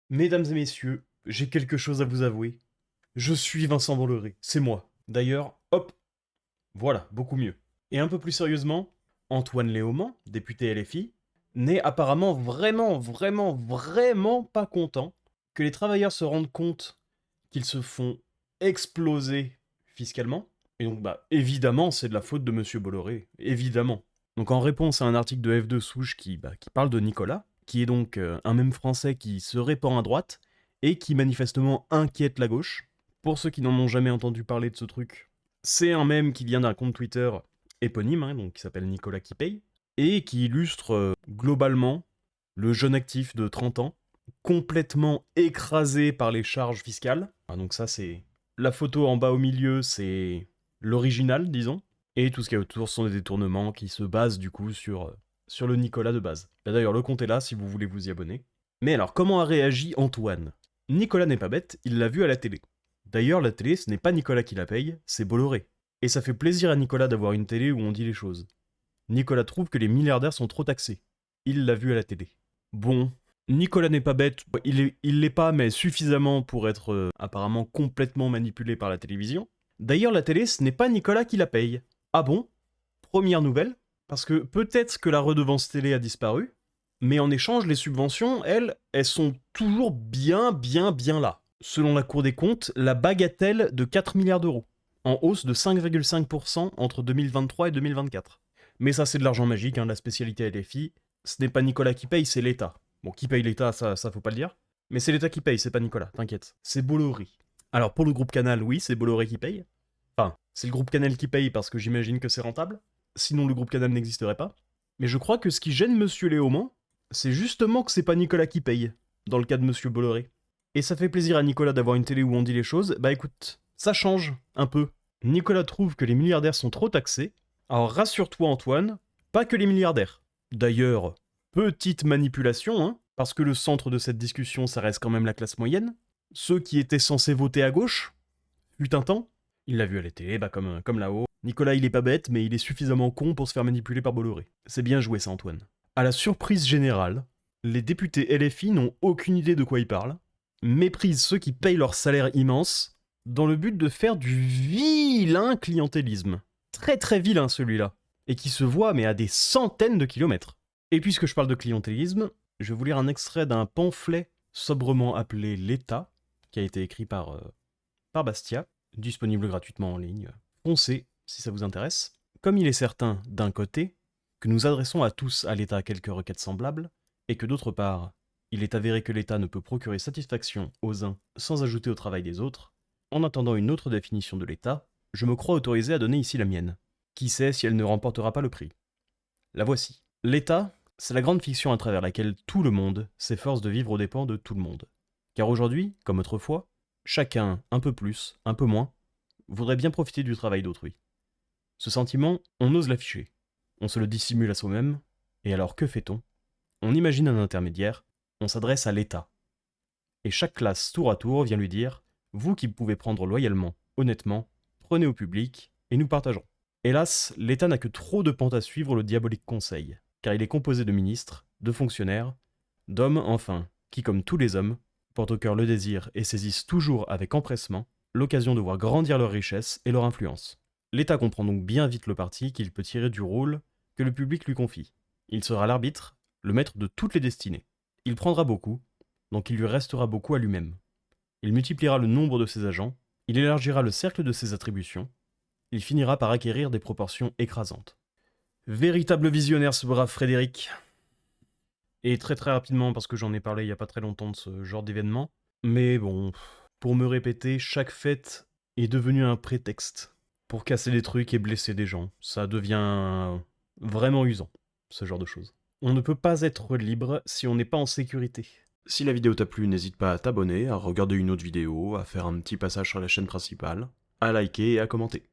Mesdames et messieurs, j'ai quelque chose à vous avouer. Je suis Vincent Bolloré, c'est moi. D'ailleurs, hop, voilà, beaucoup mieux. Et un peu plus sérieusement, Antoine Léaumont, député LFI, n'est apparemment vraiment pas content que les travailleurs se rendent compte qu'ils se font exploser fiscalement. Et donc, bah, évidemment, c'est de la faute de Monsieur Bolloré, évidemment. Donc, en réponse à un article de F2 Souche qui parle de Nicolas, qui est donc un mème français qui se répand à droite et qui manifestement inquiète la gauche. Pour ceux qui n'en ont jamais entendu parler de ce truc, c'est un mème qui vient d'un compte Twitter éponyme, donc qui s'appelle Nicolas qui paye, et qui illustre globalement le jeune actif de 30 ans, complètement écrasé par les charges fiscales. Donc ça c'est... La photo en bas au milieu, c'est l'original, disons, et tout ce qu'il y a autour sont des détournements qui se basent du coup sur le Nicolas de base. D'ailleurs, le compte est là si vous voulez vous y abonner. Mais alors, comment a réagi Antoine? Nicolas n'est pas bête, il l'a vu à la télé. D'ailleurs, la télé, ce n'est pas Nicolas qui la paye, c'est Bolloré. Et ça fait plaisir à Nicolas d'avoir une télé où on dit les choses. Nicolas trouve que les milliardaires sont trop taxés. Il l'a vu à la télé. Bon, Nicolas n'est pas bête, il l'est pas, mais suffisamment pour être apparemment complètement manipulé par la télévision. D'ailleurs, la télé, ce n'est pas Nicolas qui la paye. Ah bon? Première nouvelle, parce que peut-être que la redevance télé a disparu, mais en échange, les subventions, elles sont toujours bien là. Selon la Cour des comptes, la bagatelle de 4 milliards d'euros, en hausse de 5,5% entre 2023 et 2024. Mais ça, c'est de l'argent magique, la spécialité LFI. Ce n'est pas Nicolas qui paye, c'est l'État. Bon, qui paye l'État, ça faut pas le dire. Mais c'est l'État qui paye, c'est pas Nicolas, t'inquiète. C'est Bolloré. Alors pour le groupe Canal, oui, c'est Bolloré qui paye. Enfin, c'est le groupe Canal qui paye parce que j'imagine que c'est rentable. Sinon, le groupe Canal n'existerait pas. Mais je crois que ce qui gêne Monsieur Léaumont, c'est justement que c'est pas Nicolas qui paye, dans le cas de Monsieur Bolloré. Et ça fait plaisir à Nicolas d'avoir une télé où on dit les choses, bah écoute, ça change, un peu. Nicolas trouve que les milliardaires sont trop taxés, alors rassure-toi Antoine, pas que les milliardaires. D'ailleurs, petite manipulation, parce que le centre de cette discussion, ça reste quand même la classe moyenne. Ceux qui étaient censés voter à gauche, fut un temps, il l'a vu à la télé, comme là-haut. Nicolas, il est pas bête, mais il est suffisamment con pour se faire manipuler par Bolloré. C'est bien joué ça, Antoine. À la surprise générale, les députés LFI n'ont aucune idée de quoi ils parlent, méprisent ceux qui payent leur salaire immense, dans le but de faire du vilain clientélisme. Très vilain celui-là. Et qui se voit mais à des centaines de kilomètres. Et puisque je parle de clientélisme, je vais vous lire un extrait d'un pamphlet sobrement appelé L'État, qui a été écrit par Bastia, disponible gratuitement en ligne. Foncez si ça vous intéresse. Comme il est certain, d'un côté, que nous adressons à tous à l'État quelques requêtes semblables, et que d'autre part, il est avéré que l'État ne peut procurer satisfaction aux uns sans ajouter au travail des autres, en attendant une autre définition de l'État, je me crois autorisé à donner ici la mienne. Qui sait si elle ne remportera pas le prix? La voici. L'État, c'est la grande fiction à travers laquelle tout le monde s'efforce de vivre aux dépens de tout le monde. Car aujourd'hui, comme autrefois, chacun, un peu plus, un peu moins, voudrait bien profiter du travail d'autrui. Ce sentiment, on ose l'afficher. On se le dissimule à soi-même, et alors que fait-on? On imagine un intermédiaire, on s'adresse à l'État. Et chaque classe, tour à tour, vient lui dire « Vous qui pouvez prendre loyalement, honnêtement, prenez au public, et nous partagerons. » Hélas, l'État n'a que trop de pente à suivre le diabolique conseil, car il est composé de ministres, de fonctionnaires, d'hommes enfin, qui comme tous les hommes, portent au cœur le désir et saisissent toujours avec empressement l'occasion de voir grandir leur richesse et leur influence. L'État comprend donc bien vite le parti qu'il peut tirer du rôle que le public lui confie. Il sera l'arbitre, le maître de toutes les destinées. Il prendra beaucoup, donc il lui restera beaucoup à lui-même. Il multipliera le nombre de ses agents, il élargira le cercle de ses attributions, il finira par acquérir des proportions écrasantes. Véritable visionnaire ce brave Frédéric. Et très rapidement, parce que j'en ai parlé il y a pas très longtemps de ce genre d'événement, mais bon, pour me répéter, chaque fête est devenue un prétexte pour casser des trucs et blesser des gens. Ça devient vraiment usant, ce genre de choses. On ne peut pas être libre si on n'est pas en sécurité. Si la vidéo t'a plu, n'hésite pas à t'abonner, à regarder une autre vidéo, à faire un petit passage sur la chaîne principale, à liker et à commenter.